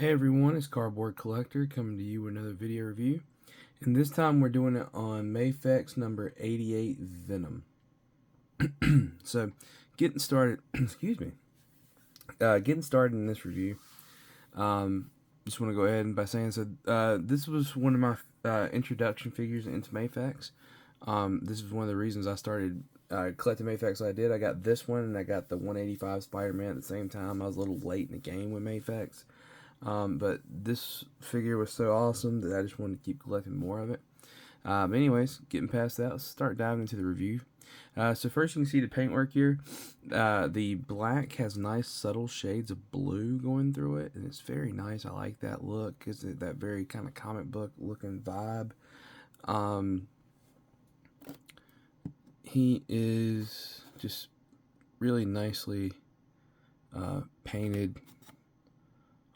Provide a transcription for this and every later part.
Hey everyone, it's Cardboard Collector coming to you with another video review. And this time we're doing it on Mafex number 88 Venom. So, getting started, excuse me, getting started in this review, just want to go ahead and by saying, this was one of my introduction figures into Mafex. This is one of the reasons I started collecting Mafex. I got this one and I got the 185 Spider-Man at the same time. I was a little late in the game with Mafex. But this figure was so awesome that I just wanted to keep collecting more of it. Anyways, getting past that, let's start diving into the review. So first you can see the paintwork here. The black has nice subtle shades of blue going through it, and it's very nice. I like that look. It's that very kind of comic book looking vibe. He is just really nicely painted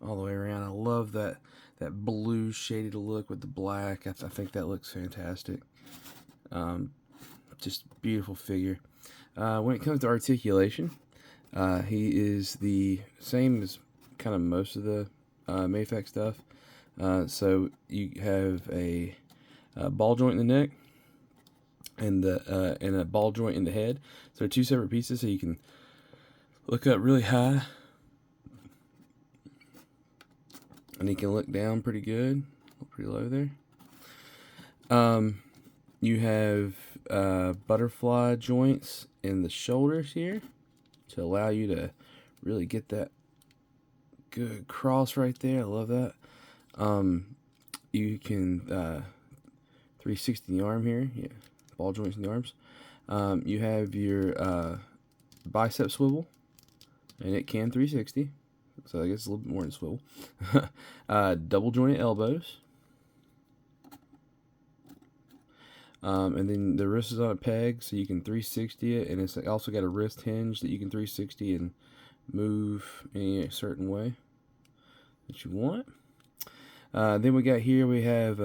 all the way around. I love that blue shaded look with the black. I think that looks fantastic. Just beautiful figure. When it comes to articulation, he is the same as kind of most of the Mafex stuff. So you have a ball joint in the neck and a ball joint in the head. So two separate pieces, so you can look up really high and he can look down pretty good, pretty low there. You have butterfly joints in the shoulders here to allow you to really get that good cross right there. I love that. You can 360 the arm here. Yeah, ball joints in the arms. You have your bicep swivel, and it can 360. So I guess it's a little bit more than swivel. Double jointed elbows. And then the wrist is on a peg, so you can 360 it, and it's also got a wrist hinge that you can 360 and move any certain way that you want. Then we got here, we have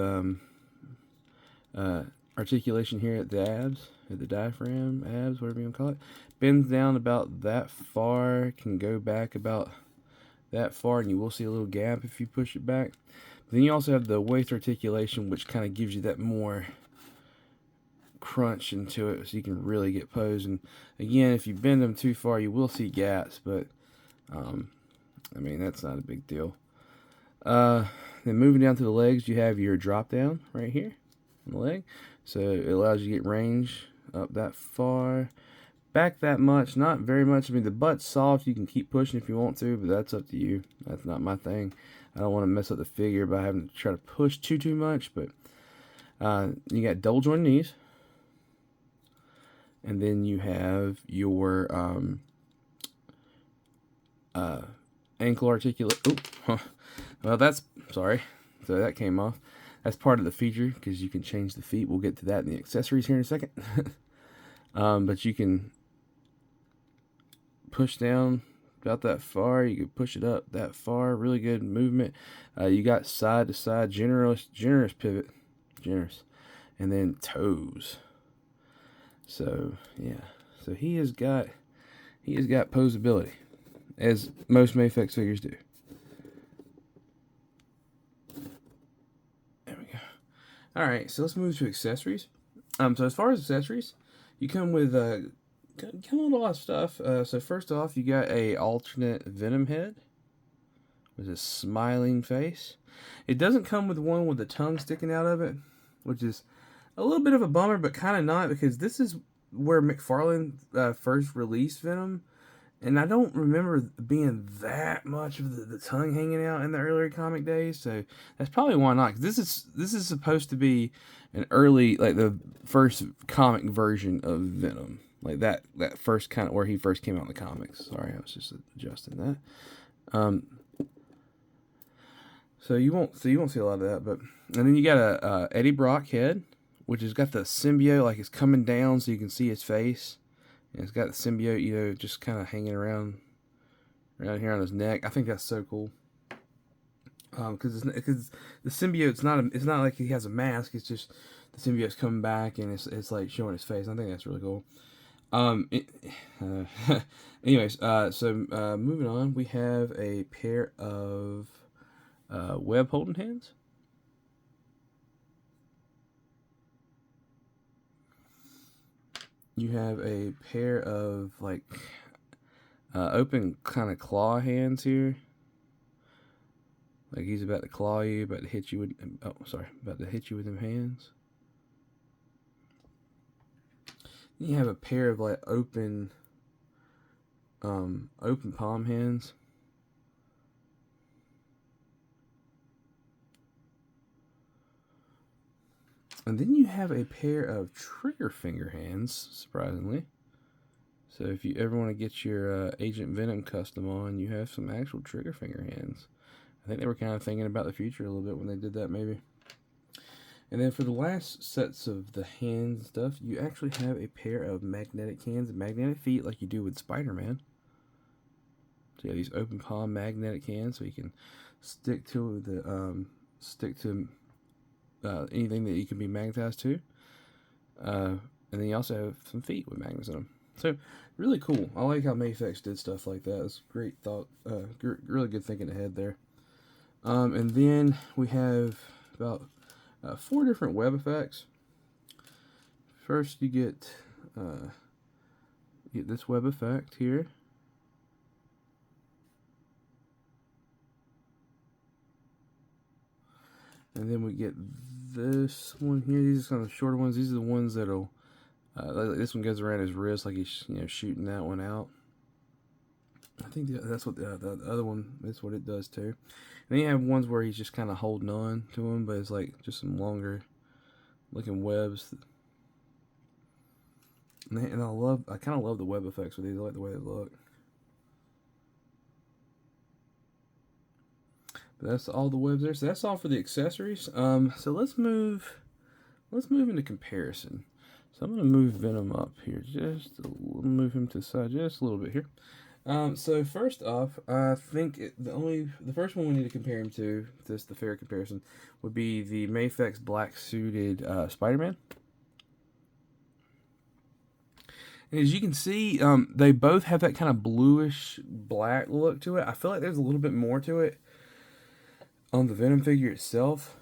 articulation here at the abs, at the diaphragm, abs, whatever you want to call it. Bends down about that far, can go back about that far, and you will see a little gap if you push it back. But then you also have the waist articulation, which kind of gives you that more crunch into it, so you can really get posed. And again, if you bend them too far, you will see gaps, but I mean, that's not a big deal. Then moving down to the legs, you have your drop down right here on the leg, so it allows you to get range up that far, back that much, not very much. I mean, the butt's soft, you can keep pushing if you want to, but that's up to you. That's not my thing. I don't want to mess up the figure by having to try to push too much. But you got double jointed knees, and then you have your ankle articulate. Well, that's sorry. So that came off. That's part of the feature because you can change the feet. We'll get to that in the accessories here in a second. But you can push down about that far. You can push it up that far. Really good movement. You got side to side, generous pivot, and then toes. So yeah, so he has got posability, as most Mafex figures do. There we go. All right, so let's move to accessories. So as far as accessories, you come with a lot of stuff. So first off, you got a alternate Venom head with a smiling face. It doesn't come with one with the tongue sticking out of it, which is a little bit of a bummer, but kind of not, because this is where McFarlane first released Venom, and I don't remember being that much of the tongue hanging out in the earlier comic days, so that's probably why not. Cause this is supposed to be an early, like the first comic version of Venom, like that first kind of where he first came out in the comics. Sorry, I was just adjusting that. So you won't see a lot of that, but and then you got a Eddie Brock head, which has got the symbiote, like it's coming down so you can see his face. And it's got the symbiote, you know, just kind of hanging around here on his neck. I think that's so cool. Because the symbiote's it's not like he has a mask. It's just the symbiote's coming back and it's like showing his face. I think that's really cool. Anyways, so moving on, we have a pair of web holding hands. You have a pair of like open kind of claw hands here. Like he's about to claw you, about to hit you with. Oh, sorry, about to hit you with them hands. You have a pair of like open palm hands. And then you have a pair of trigger finger hands, surprisingly. So if you ever want to get your Agent Venom custom on, you have some actual trigger finger hands. I think they were kind of thinking about the future a little bit when they did that, maybe. And then for the last sets of the hand stuff, you actually have a pair of magnetic hands and magnetic feet like you do with Spider-Man. So you have these open palm magnetic hands, so you can stick to the anything that you can be magnetized to. And then you also have some feet with magnets in them. So really cool. I like how Mafex did stuff like that. It's great thought. Really good thinking ahead there. And then we have about 4 different web effects. First, you get this web effect here. And then we get this one here. These are kind of the shorter ones. These are the ones that'll. Like this one goes around his wrist, like he's shooting that one out. I think that's what the other one. That's what it does too. And then you have ones where he's just kind of holding on to them, but it's like just some longer looking webs. And I kind of love the web effects with these. I like the way they look. But that's all the webs there. So that's all for the accessories. So let's move into comparison. So I'm gonna move Venom up here, move him to the side just a little bit here. So first off, I think the first one we need to compare him to, the fair comparison, would be the Mafex black suited Spider-Man. And as you can see, they both have that kind of bluish black look to it. I feel like there's a little bit more to it on the Venom figure itself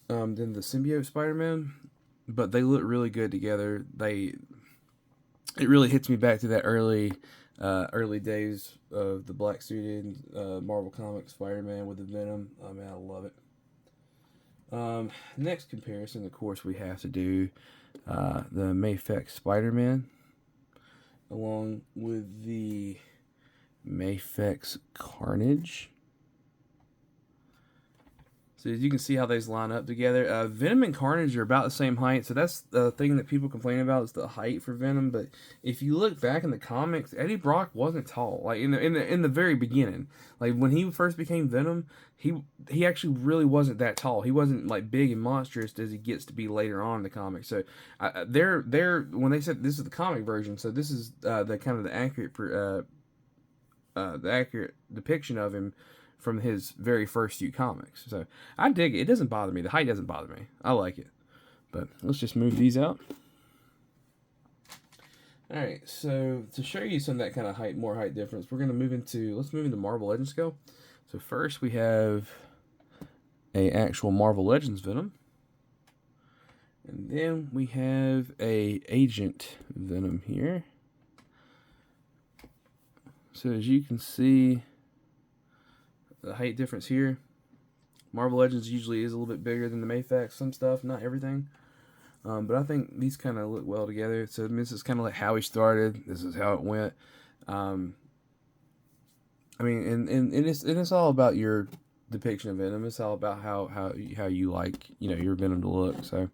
than the symbiote Spider-Man, but they look really good together. It really hits me back to that early days of the black suited Marvel Comics Spider-Man with the Venom. I mean, I love it. Next comparison, of course, we have to do the Mafex Spider-Man along with the Mafex Carnage. So as you can see how these line up together. Venom and Carnage are about the same height, so that's the thing that people complain about is the height for Venom. But if you look back in the comics, Eddie Brock wasn't tall. Like in the very beginning, like when he first became Venom, he actually really wasn't that tall. He wasn't like big and monstrous as he gets to be later on in the comics. So they're when they said this is the comic version, so this is the kind of the accurate depiction of him from his very first few comics. So I dig it. It doesn't bother me. The height doesn't bother me. I like it. But let's just move these out. Alright, so to show you some of that kind of more height difference, we're gonna let's move into Marvel Legends scale. So first we have a actual Marvel Legends Venom. And then we have a Agent Venom here. So as you can see, the height difference here. Marvel Legends usually is a little bit bigger than the Mafex. Some stuff, not everything. But I think these kind of look well together. So this is kind of like how he started. This is how it went. I mean, and it's all about your depiction of Venom. It's all about how you like your Venom to look. So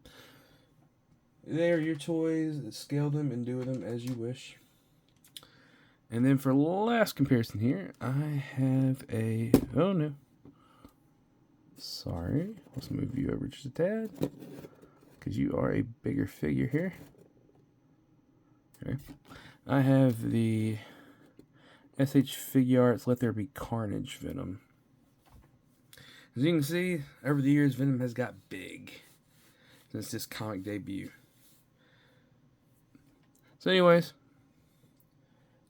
they are your toys. Scale them and do with them as you wish. And then for last comparison here, I have a... Oh, no. Sorry. Let's move you over just a tad. Because you are a bigger figure here. Okay. I have the SH Figuarts Let There Be Carnage Venom. As you can see, over the years, Venom has got big since this comic debut. So anyways...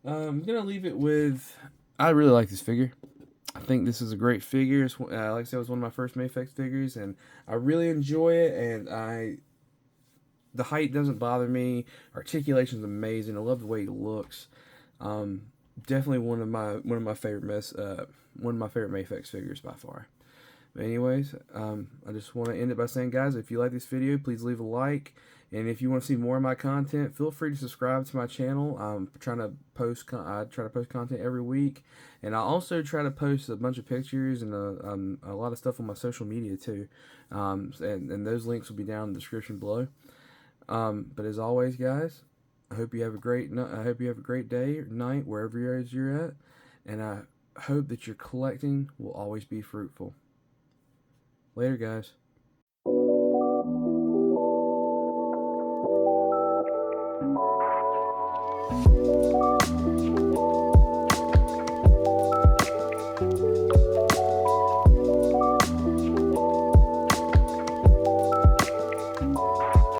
I'm going to leave it with... I really like this figure. I think this is a great figure. Like I said, it was one of my first Mafex figures, and I really enjoy it. And the height doesn't bother me. Articulation is amazing. I love the way he looks. Um, Definitely one of my favorite Mafex figures by far. But anyways, I just want to end it by saying, guys, if you like this video, please leave a like. And if you want to see more of my content, feel free to subscribe to my channel. I'm trying to I try to post content every week, and I also try to post a bunch of pictures and a lot of stuff on my social media too. And those links will be down in the description below. But as always, guys, I hope you have a great day or night wherever you're at, and I hope that your collecting will always be fruitful. Later, guys.